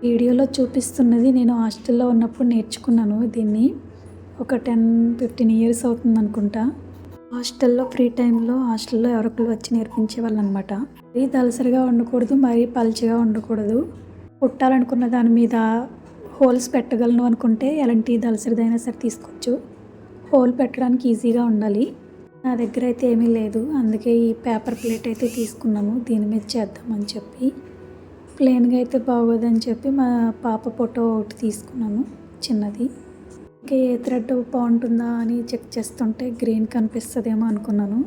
వీడియోలో చూపిస్తున్నది నేను హాస్టల్లో ఉన్నప్పుడు నేర్చుకున్నాను దీన్ని. ఒక 10-15 ఇయర్స్ అవుతుంది అనుకుంటా. హాస్టల్లో ఫ్రీ టైంలో హాస్టల్లో ఎవరొకరు వచ్చి నేర్పించేవాళ్ళు అనమాట. మరీ దళసరిగా ఉండకూడదు, మరీ పల్చగా ఉండకూడదు. కుట్టాలనుకున్న దాని మీద హోల్స్ పెట్టగలను అనుకుంటే ఎలాంటి దళసరిదైనా సరే తీసుకోవచ్చు. హోల్ పెట్టడానికి ఈజీగా ఉండాలి. నా దగ్గర అయితే ఏమీ లేదు, అందుకే ఈ పేపర్ ప్లేట్ అయితే తీసుకున్నాను దీని మీద చేద్దామని చెప్పి. ప్లెయిన్గా అయితే బాగోదని చెప్పి మా పాప ఫోటో ఒకటి తీసుకున్నాను చిన్నది. ఇంకా ఏ థ్రెడ్ బాగుంటుందా అని చెక్ చేస్తుంటే గ్రీన్ కనిపిస్తుందేమో అనుకున్నాను.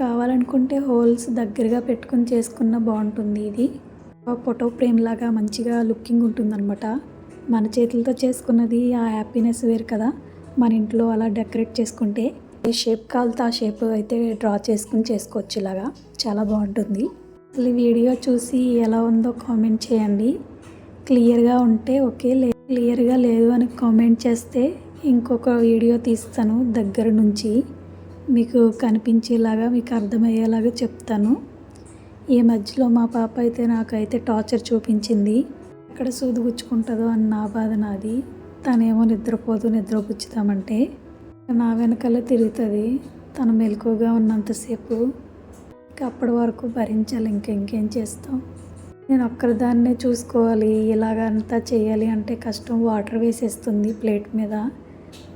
కావాలనుకుంటే హోల్స్ దగ్గరగా పెట్టుకుని చేసుకున్న బాగుంటుంది. ఇది ఫోటో ఫ్రేమ్ లాగా మంచిగా లుకింగ్ ఉంటుందన్నమాట. మన చేతులతో చేసుకున్నది ఆ హ్యాపీనెస్ వేరు కదా. మన ఇంట్లో అలా డెకరేట్ చేసుకుంటే ఏ షేప్ కావాలితే ఆ షేప్ అయితే డ్రా చేసుకుని చేసుకోవచ్చు. ఇలాగా చాలా బాగుంటుంది. అసలు ఈ వీడియో చూసి ఎలా ఉందో కామెంట్ చేయండి. క్లియర్గా ఉంటే ఓకే, క్లియర్గా లేదు అని కామెంట్ చేస్తే ఇంకొక వీడియో తీస్తాను దగ్గర నుంచి, మీకు కనిపించేలాగా మీకు అర్థమయ్యేలాగా చెప్తాను. ఈ మధ్యలో మా పాప అయితే నాకైతే టార్చర్ చూపించింది. ఎక్కడ సూది గుచ్చుకుంటుందో అని నా బాధ నాది. తనేమో నిద్రపుచ్చుతామంటే నా వెనకాలే తిరుగుతుంది తను మెలకువగా ఉన్నంతసేపు. అప్పటి వరకు భరించాలి, ఇంకేం చేస్తాం. నేను ఒక్కరిదాన్నే చూసుకోవాలి, ఇలాగంతా చేయాలి అంటే కష్టం. వాటర్ వేసేస్తుంది ప్లేట్ మీద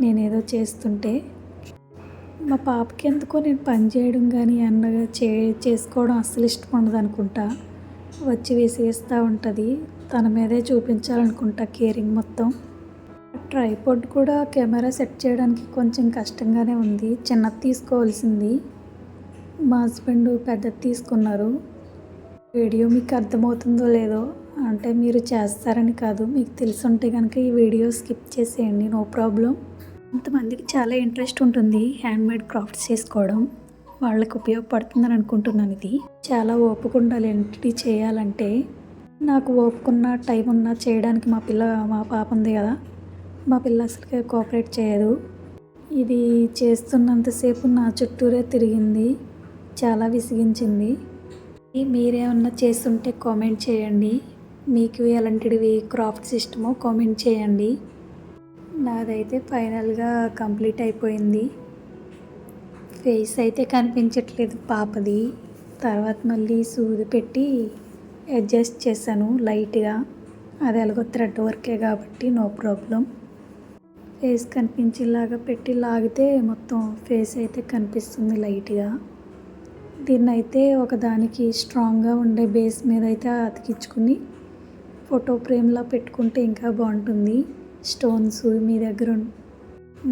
నేనేదో చేస్తుంటే. మా పాపకి ఎందుకో నేను పని చేయడం కానీ అన్నగా చేసుకోవడం అస్సలు ఇష్టం ఉండదు అనుకుంటా. వచ్చి విసిగిస్తూ ఉంటుంది. తన మీదే చూపించాలనుకుంటా కేరింగ్ మొత్తం. ట్రైపాడ్ కూడా కెమెరా సెట్ చేయడానికి కొంచెం కష్టంగానే ఉంది. చిన్నది తీసుకోవాల్సింది, మా హస్బెండ్ పెద్దది తీసుకున్నారు. వీడియో మీకు అర్థమవుతుందో లేదో, అంటే మీరు చేస్తారని కాదు, మీకు తెలుసుంటే కనుక ఈ వీడియో స్కిప్ చేసేయండి, నో ప్రాబ్లం. కొంతమందికి చాలా ఇంట్రెస్ట్ ఉంటుంది హ్యాండ్మేడ్ క్రాఫ్ట్స్ చేసుకోవడం, వాళ్ళకి ఉపయోగపడుతుందని అనుకుంటున్నాను. ఇది చాలా ఓపిక ఉండాలి ఏంటి చేయాలంటే. నాకు ఓపుకున్న టైం ఉన్నా చేయడానికి మా పాప ఉంది కదా, మా పిల్ల అసలుకే కోఆపరేట్ చేయదు. ఇది చేస్తున్నంతసేపు నా చుట్టూరే తిరిగింది, చాలా విసిగించింది. మీరేమన్నా చేస్తుంటే కామెంట్ చేయండి. మీకు ఎలాంటివి క్రాఫ్ట్స్ ఇష్టమో కామెంట్ చేయండి. నాదైతే ఫైనల్గా కంప్లీట్ అయిపోయింది. ఫేస్ అయితే కనిపించట్లేదు పాపది. తర్వాత మళ్ళీ సూది పెట్టి అడ్జస్ట్ చేశాను లైట్గా. అది ఎలాగో థ్రెడ్ వర్కే కాబట్టి నో ప్రాబ్లం. ఫేస్ కనిపించేలాగా పెట్టి లాగితే మొత్తం ఫేస్ అయితే కనిపిస్తుంది లైట్గా. దీన్ని అయితే ఒకదానికి స్ట్రాంగ్గా ఉండే బేస్ మీద అయితే అతికించుకుని ఫోటో ఫ్రేమ్లా పెట్టుకుంటే ఇంకా బాగుంటుంది. స్టోన్స్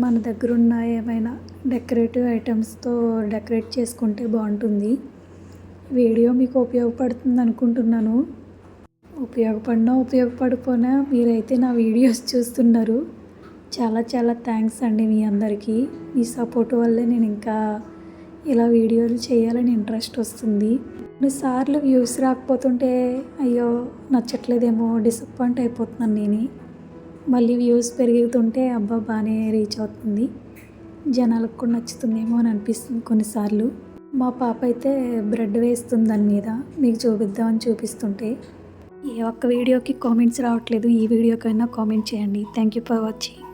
మన దగ్గర ఉన్న ఏమైనా డెకరేటివ్ ఐటమ్స్తో డెకరేట్ చేసుకుంటే బాగుంటుంది. వీడియో మీకు ఉపయోగపడుతుంది అనుకుంటున్నాను. ఉపయోగపడిపోయినా మీరైతే నా వీడియోస్ చూస్తున్నారు. చాలా చాలా థ్యాంక్స్ అండి మీ అందరికీ. మీ సపోర్ట్ వల్లే నేను ఇంకా ఇలా వీడియోలు చేయాలని ఇంట్రెస్ట్ వస్తుంది. కొన్నిసార్లు వ్యూస్ రాకపోతుంటే అయ్యో నచ్చట్లేదేమో డిసప్పాయింట్ అయిపోతున్నాను నేను. మళ్ళీ వ్యూస్ పెరుగుతుంటే అబ్బా బాగానే రీచ్ అవుతుంది, జనాలకు కూడా నచ్చుతుందేమో అని అనిపిస్తుంది కొన్నిసార్లు. మా పాప అయితే బ్రెడ్ వేస్తుంది దాని మీద, మీకు చూపిద్దామని చూపిస్తుంటే. ఏ ఒక్క వీడియోకి కామెంట్స్ రావట్లేదు, ఈ వీడియోకైనా కామెంట్ చేయండి. Thank you for watching.